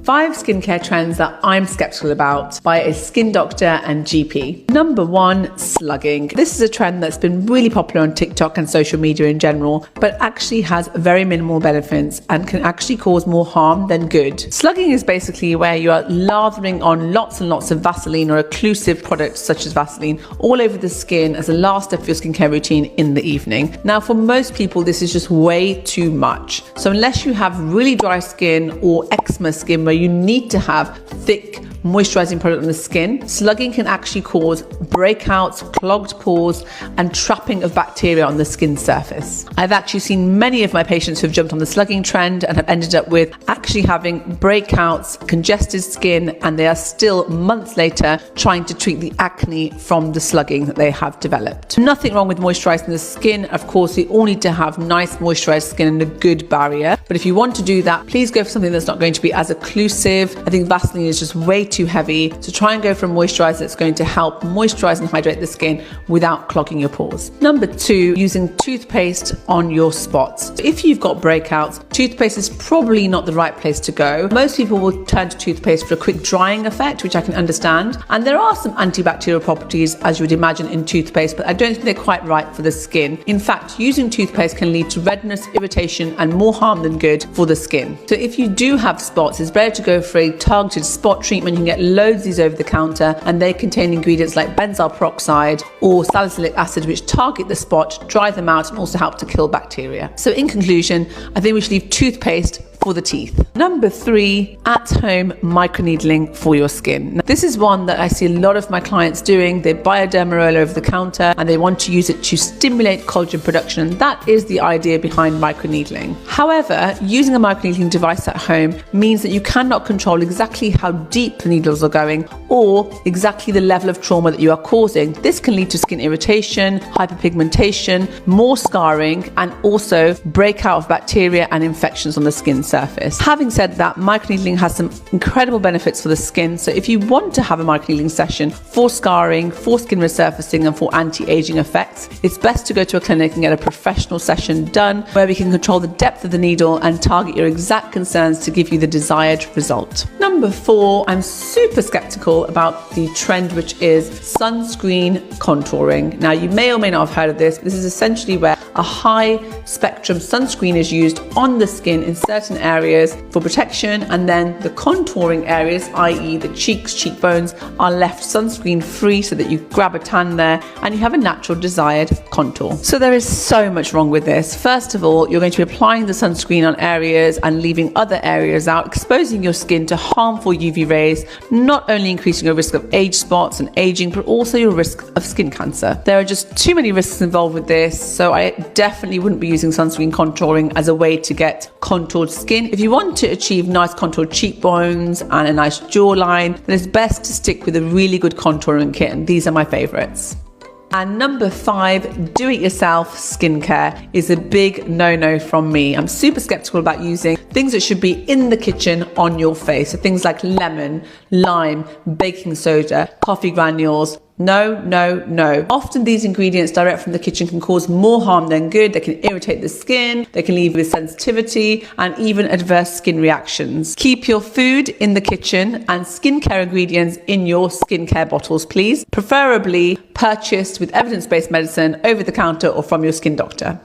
5 skincare trends that I'm skeptical about by a skin doctor and GP. Number 1, slugging. This is a trend that's been really popular on TikTok and social media in general, but actually has very minimal benefits and can actually cause more harm than good. Slugging is basically where you are lathering on lots and lots of Vaseline or occlusive products such as Vaseline all over the skin as a last step of your skincare routine in the evening. Now, for most people, this is just way too much. So unless you have really dry skin or eczema skin where you need to have thick moisturizing product on the skin, slugging can actually cause breakouts, clogged pores, and trapping of bacteria on the skin surface. I've actually seen many of my patients who've jumped on the slugging trend and have ended up with actually having breakouts, congested skin, and they are still months later trying to treat the acne from the slugging that they have developed. Nothing wrong with moisturizing the skin. Of course, we all need to have nice moisturized skin and a good barrier. But if you want to do that, please go for something that's not going to be as occlusive. I think Vaseline is just way too heavy, so try and go for a moisturizer that's going to help moisturize and hydrate the skin without clogging your pores. Number 2, using toothpaste on your spots. If you've got breakouts, toothpaste is probably not the right place to go. Most people will turn to toothpaste for a quick drying effect, which I can understand, and there are some antibacterial properties as you would imagine in toothpaste, but I don't think they're quite right for the skin. In fact, using toothpaste can lead to redness, irritation, and more harm than good for the skin. So if you do have spots, it's better to go for a targeted spot treatment. You can get loads of these over the counter, and they contain ingredients like benzoyl peroxide or salicylic acid, which target the spot, dry them out, and also help to kill bacteria. So in conclusion, I think we should leave toothpaste for the teeth. Number 3, at-home microneedling for your skin. Now, this is one that I see a lot of my clients doing. They buy a derma roller over the counter and they want to use it to stimulate collagen production, and that is the idea behind microneedling. However, using a microneedling device at home means that you cannot control exactly how deep the needles are going or exactly the level of trauma that you are causing. This can lead to skin irritation, hyperpigmentation, more scarring, and also breakout of bacteria and infections on the skin surface. Having said that, microneedling has some incredible benefits for the skin. So if you want to have a microneedling session for scarring, for skin resurfacing, and for anti-aging effects, it's best to go to a clinic and get a professional session done where we can control the depth of the needle and target your exact concerns to give you the desired result. Number 4, I'm super skeptical about the trend, which is sunscreen contouring. Now, you may or may not have heard of this. This is essentially where a high spectrum sunscreen is used on the skin in certain areas for protection, and then the contouring areas, i.e. the cheeks, cheekbones, are left sunscreen free so that you grab a tan there and you have a natural desired contour. So there is so much wrong with this. First of all, you're going to be applying the sunscreen on areas and leaving other areas out, exposing your skin to harmful UV rays, not only increasing your risk of age spots and aging, but also your risk of skin cancer. There are just too many risks involved with this, so I definitely wouldn't be using sunscreen contouring as a way to get contoured skin. If you want to achieve nice contoured cheekbones and a nice jawline, then it's best to stick with a really good contouring kit, and these are my favorites. And number 5, do-it-yourself skincare is a big no-no from me. I'm super skeptical about using things that should be in the kitchen on your face. So things like lemon, lime, baking soda, coffee granules. No, no, no. Often these ingredients direct from the kitchen can cause more harm than good. They can irritate the skin, they can leave you with sensitivity and even adverse skin reactions. Keep your food in the kitchen and skincare ingredients in your skincare bottles, please. Preferably purchased with evidence-based medicine over the counter or from your skin doctor.